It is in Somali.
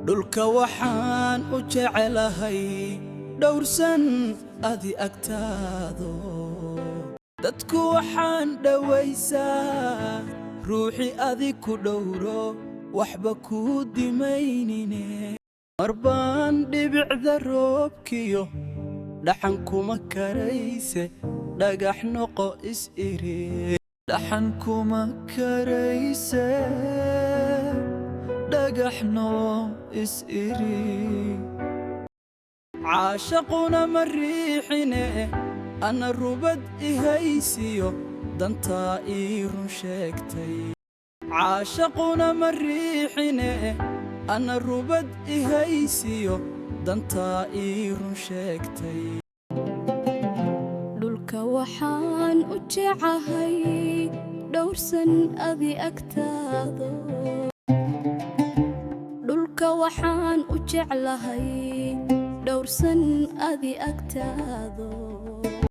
dhulka waxaan u jecelahay dhowrsan adi agtaado dadku waxaan dhawaysaa ruuxi adi ku dhowro waxba ku dimaynine marbaan dhibicda roobkiyo dhaxan kuma karayse dhagax noqo is iri dhaxan kuma karayse dhagax noqo is iri caashaquna ma riixine ana rubad ihaysiyo dantaa ii run sheegtay caashaquna ma riixine ana rubad ihaysiyo dantaa ii run sheegtay dhulka waxaan u jecelahay dhowrsan adi agtaado dhulka waxaan u jecelahay dhowrsan adi agtaado